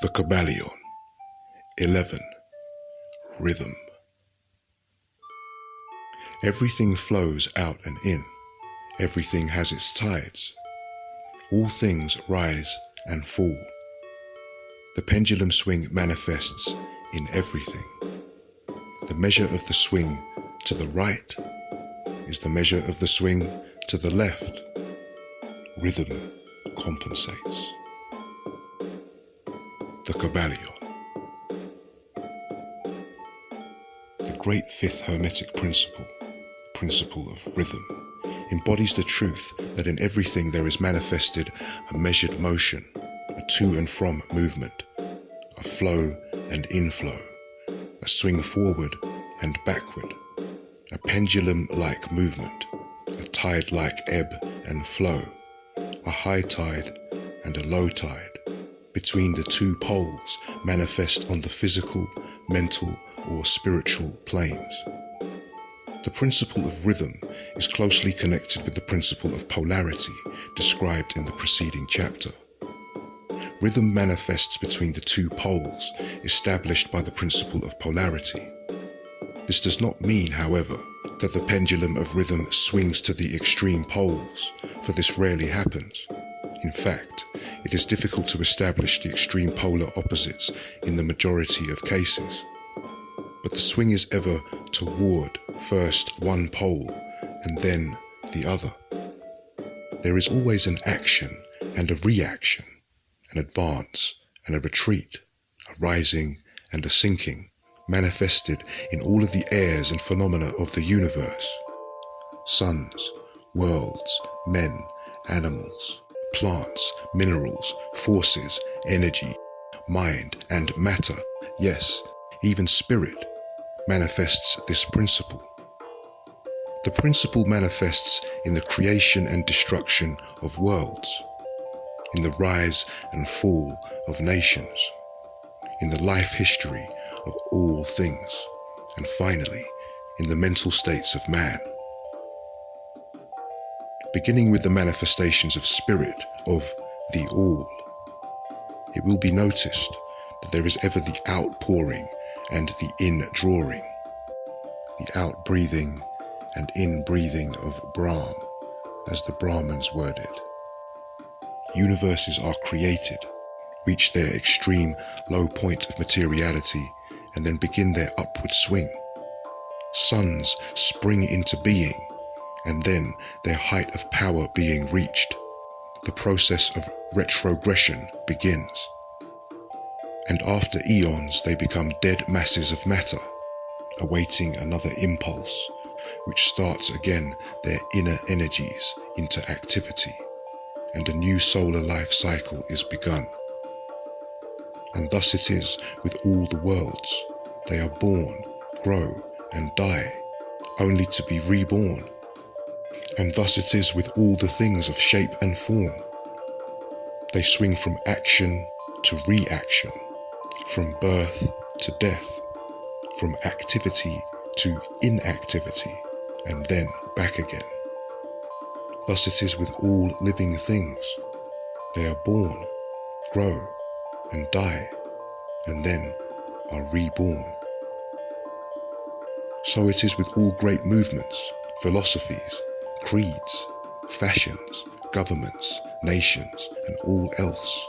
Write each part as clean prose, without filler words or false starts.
The Kybalion. 11. Rhythm. Everything flows out and in. Everything has its tides. All things rise and fall. The pendulum swing manifests in everything. The measure of the swing to the right is the measure of the swing to the left. Rhythm compensates. The Kybalion. The great fifth hermetic principle of rhythm, embodies the truth that in everything there is manifested a measured motion, a to and from movement, a flow and inflow, a swing forward and backward, a pendulum-like movement, a tide-like ebb and flow, a high tide and a low tide, between the two poles manifest on the physical, mental, or spiritual planes. The principle of rhythm is closely connected with the principle of polarity described in the preceding chapter. Rhythm manifests between the two poles established by the principle of polarity. This does not mean, however, that the pendulum of rhythm swings to the extreme poles, for this rarely happens. In fact, it is difficult to establish the extreme polar opposites in the majority of cases. But the swing is ever toward first one pole and then the other. There is always an action and a reaction, an advance and a retreat, a rising and a sinking, manifested in all of the airs and phenomena of the universe. Suns, worlds, men, animals, plants, minerals, forces, energy, mind and matter, yes, even spirit, manifests this principle. The principle manifests in the creation and destruction of worlds, in the rise and fall of nations, in the life history of all things, and finally, in the mental states of man. Beginning with the manifestations of spirit, of the all, it will be noticed that there is ever the outpouring and the in-drawing, the out-breathing and in-breathing of Brahm, as the Brahmins word it. Universes are created, reach their extreme low point of materiality, and then begin their upward swing. Suns spring into being, and then their height of power being reached, the process of retrogression begins. And after eons they become dead masses of matter, awaiting another impulse, which starts again their inner energies into activity, and a new solar life cycle is begun. And thus it is with all the worlds. They are born, grow, and die, only to be reborn. And thus it is with all the things of shape and form. They swing from action to reaction, from birth to death, from activity to inactivity, and then back again. Thus it is with all living things. They are born, grow, and die, and then are reborn. So it is with all great movements, philosophies, creeds, fashions, governments, nations, and all else.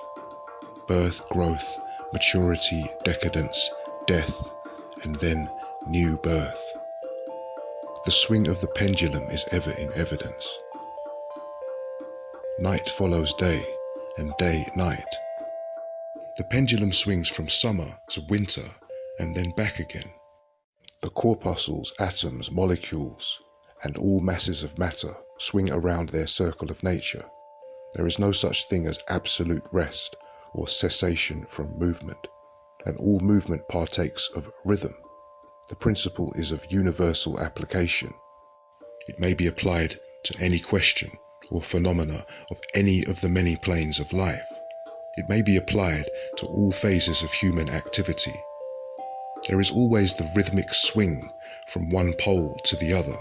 Birth, growth, maturity, decadence, death, and then new birth. The swing of the pendulum is ever in evidence. Night follows day, and day night. The pendulum swings from summer to winter, and then back again. The corpuscles, atoms, molecules, and all masses of matter swing around their circle of nature. There is no such thing as absolute rest or cessation from movement, and all movement partakes of rhythm. The principle is of universal application. It may be applied to any question or phenomena of any of the many planes of life. It may be applied to all phases of human activity. There is always the rhythmic swing from one pole to the other.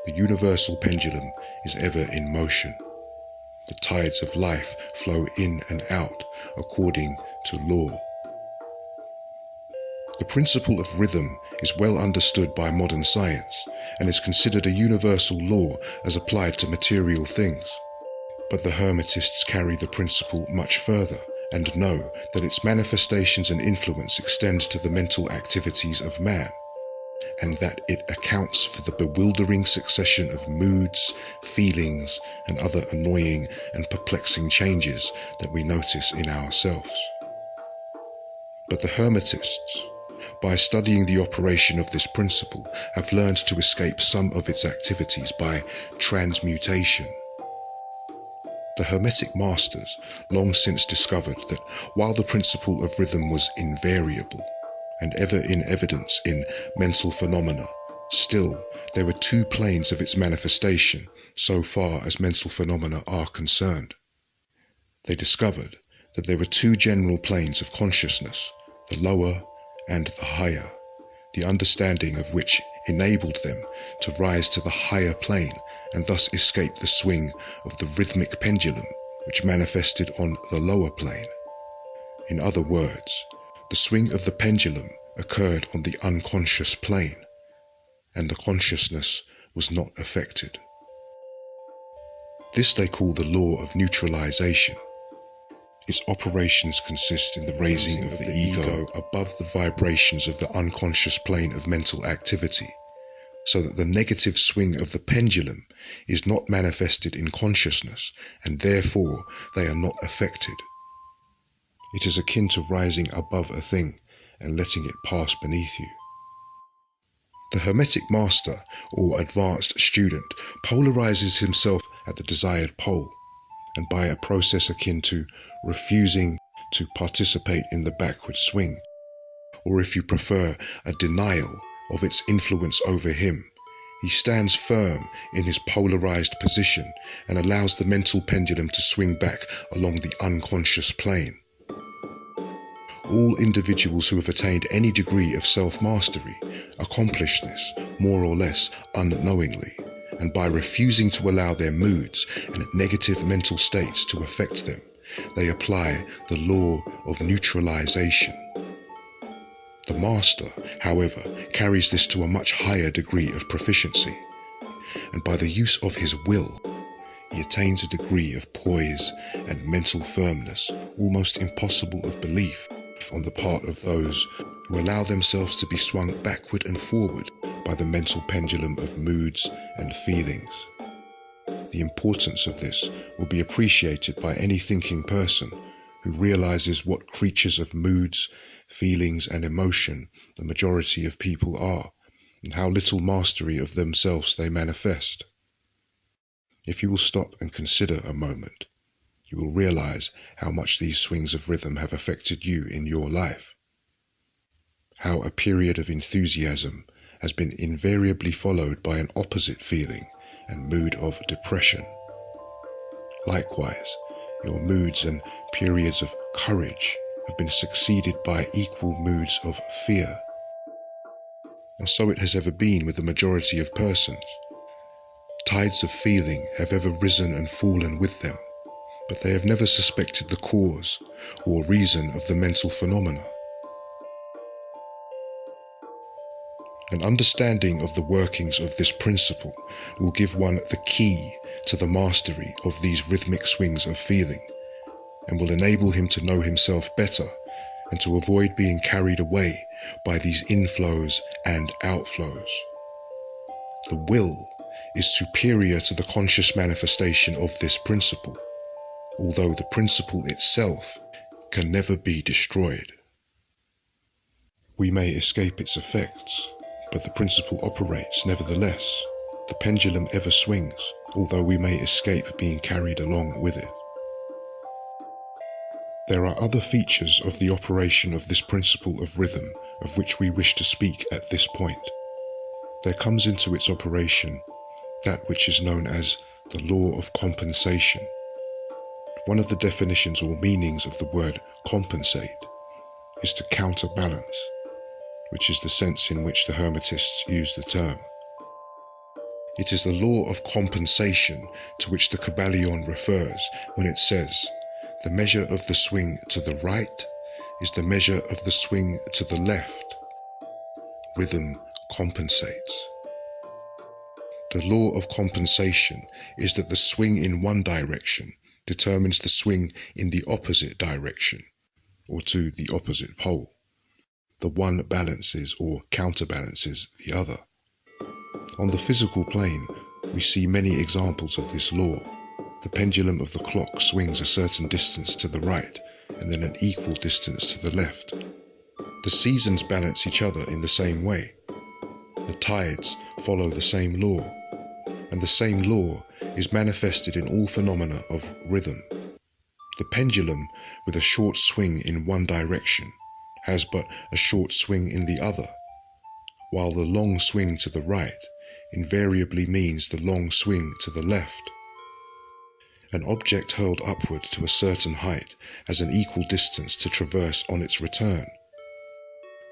The universal pendulum is ever in motion. The tides of life flow in and out according to law. The principle of rhythm is well understood by modern science and is considered a universal law as applied to material things. But the Hermetists carry the principle much further and know that its manifestations and influence extend to the mental activities of man, and that it accounts for the bewildering succession of moods, feelings, and other annoying and perplexing changes that we notice in ourselves. But the Hermetists, by studying the operation of this principle, have learned to escape some of its activities by transmutation. The Hermetic masters long since discovered that while the principle of rhythm was invariable and ever in evidence in mental phenomena, still there were two planes of its manifestation so far as mental phenomena are concerned. They discovered that there were two general planes of consciousness, the lower and the higher, the understanding of which enabled them to rise to the higher plane and thus escape the swing of the rhythmic pendulum which manifested on the lower plane. In other words, the swing of the pendulum occurred on the unconscious plane, and the consciousness was not affected. This they call the law of neutralization. Its operations consist in the raising of the ego above the vibrations of the unconscious plane of mental activity, so that the negative swing of the pendulum is not manifested in consciousness, and therefore they are not affected. It is akin to rising above a thing and letting it pass beneath you. The Hermetic master or advanced student polarizes himself at the desired pole, and by a process akin to refusing to participate in the backward swing, or if you prefer, a denial of its influence over him, he stands firm in his polarized position and allows the mental pendulum to swing back along the unconscious plane. All individuals who have attained any degree of self-mastery accomplish this more or less unknowingly, and by refusing to allow their moods and negative mental states to affect them, they apply the law of neutralization. The master, however, carries this to a much higher degree of proficiency, and by the use of his will, he attains a degree of poise and mental firmness almost impossible of belief on the part of those who allow themselves to be swung backward and forward by the mental pendulum of moods and feelings. The importance of this will be appreciated by any thinking person who realizes what creatures of moods, feelings, and emotion the majority of people are, and how little mastery of themselves they manifest. If you will stop and consider a moment, you will realize how much these swings of rhythm have affected you in your life. How a period of enthusiasm has been invariably followed by an opposite feeling and mood of depression. Likewise, your moods and periods of courage have been succeeded by equal moods of fear. And so it has ever been with the majority of persons. Tides of feeling have ever risen and fallen with them, but they have never suspected the cause or reason of the mental phenomena. An understanding of the workings of this principle will give one the key to the mastery of these rhythmic swings of feeling, and will enable him to know himself better and to avoid being carried away by these inflows and outflows. The will is superior to the conscious manifestation of this principle, although the principle itself can never be destroyed. We may escape its effects, but the principle operates nevertheless. The pendulum ever swings, although we may escape being carried along with it. There are other features of the operation of this principle of rhythm of which we wish to speak at this point. There comes into its operation that which is known as the law of compensation. One of the definitions or meanings of the word compensate is to counterbalance, which is the sense in which the Hermetists use the term. It is the law of compensation to which the Kybalion refers when it says, the measure of the swing to the right is the measure of the swing to the left. Rhythm compensates. The law of compensation is that the swing in one direction determines the swing in the opposite direction, or to the opposite pole. The one balances or counterbalances the other. On the physical plane, we see many examples of this law. The pendulum of the clock swings a certain distance to the right and then an equal distance to the left. The seasons balance each other in the same way. The tides follow the same law, and the same law is manifested in all phenomena of rhythm. The pendulum with a short swing in one direction has but a short swing in the other, while the long swing to the right invariably means the long swing to the left. An object hurled upward to a certain height has an equal distance to traverse on its return.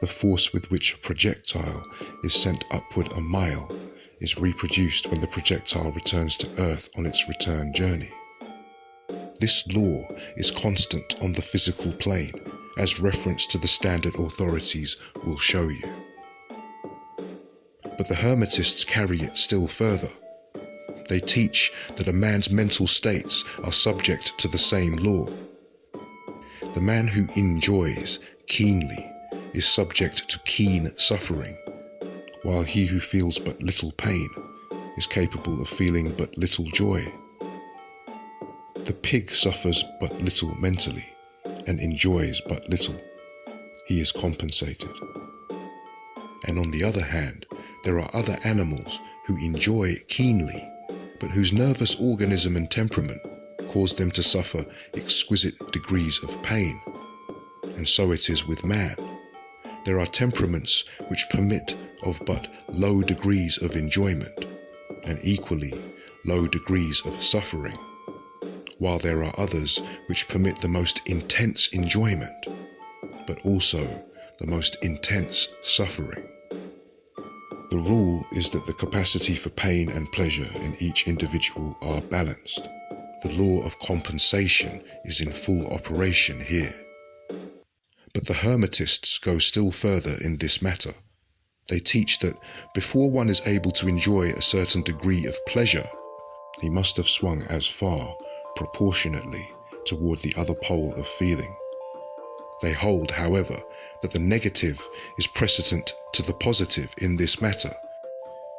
The force with which a projectile is sent upward a mile is reproduced when the projectile returns to Earth on its return journey. This law is constant on the physical plane, as reference to the standard authorities will show you. But the Hermetists carry it still further. They teach that a man's mental states are subject to the same law. The man who enjoys keenly is subject to keen suffering, while he who feels but little pain is capable of feeling but little joy. The pig suffers but little mentally and enjoys but little. He is compensated. And on the other hand, there are other animals who enjoy keenly, but whose nervous organism and temperament cause them to suffer exquisite degrees of pain. And so it is with man. There are temperaments which permit of but low degrees of enjoyment, and equally low degrees of suffering, while there are others which permit the most intense enjoyment, but also the most intense suffering. The rule is that the capacity for pain and pleasure in each individual are balanced. The law of compensation is in full operation here. But the Hermetists go still further in this matter. They teach that before one is able to enjoy a certain degree of pleasure, he must have swung as far, proportionately, toward the other pole of feeling. They hold, however, that the negative is precedent to the positive in this matter.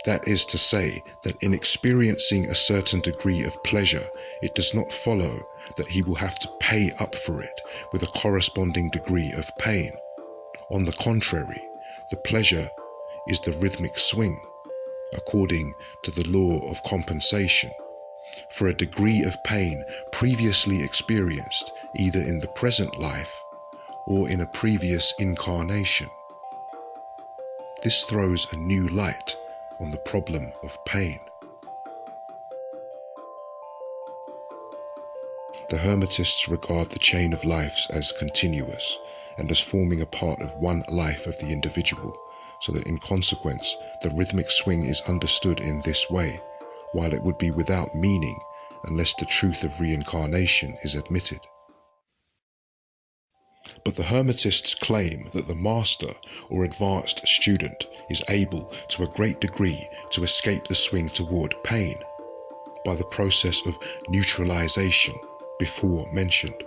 That is to say that in experiencing a certain degree of pleasure, it does not follow that he will have to pay up for it with a corresponding degree of pain. On the contrary, the pleasure is the rhythmic swing, according to the law of compensation, for a degree of pain previously experienced either in the present life or in a previous incarnation. This throws a new light on the problem of pain. The Hermetists regard the chain of lives as continuous and as forming a part of one life of the individual, so that in consequence the rhythmic swing is understood in this way, while it would be without meaning unless the truth of reincarnation is admitted. But the Hermetists claim that the master or advanced student is able to a great degree to escape the swing toward pain by the process of neutralization before mentioned.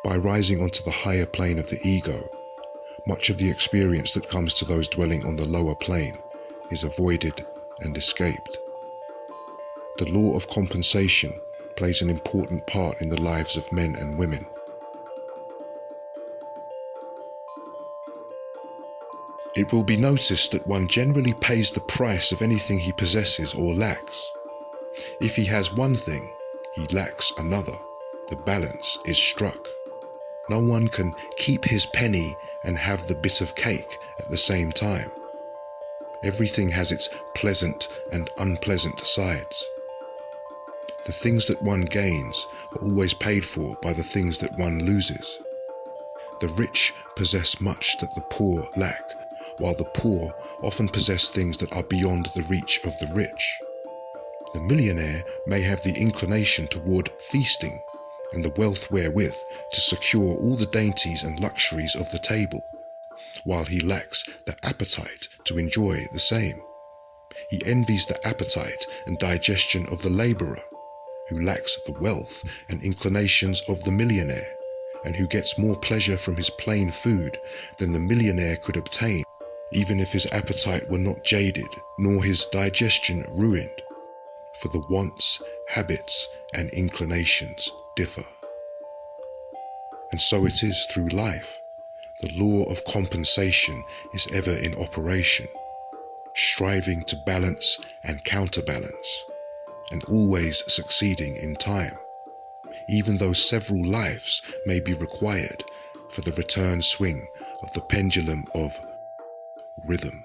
By rising onto the higher plane of the ego, much of the experience that comes to those dwelling on the lower plane is avoided and escaped. The law of compensation plays an important part in the lives of men and women. It will be noticed that one generally pays the price of anything he possesses or lacks. If he has one thing, he lacks another. The balance is struck. No one can keep his penny and have the bit of cake at the same time. Everything has its pleasant and unpleasant sides. The things that one gains are always paid for by the things that one loses. The rich possess much that the poor lack, while the poor often possess things that are beyond the reach of the rich. The millionaire may have the inclination toward feasting, and the wealth wherewith to secure all the dainties and luxuries of the table, while he lacks the appetite to enjoy the same. He envies the appetite and digestion of the labourer, who lacks the wealth and inclinations of the millionaire, and who gets more pleasure from his plain food than the millionaire could obtain, even if his appetite were not jaded, nor his digestion ruined. For the wants, habits, and inclinations differ. And so it is through life. The law of compensation is ever in operation, striving to balance and counterbalance, and always succeeding in time, even though several lives may be required for the return swing of the pendulum of rhythm.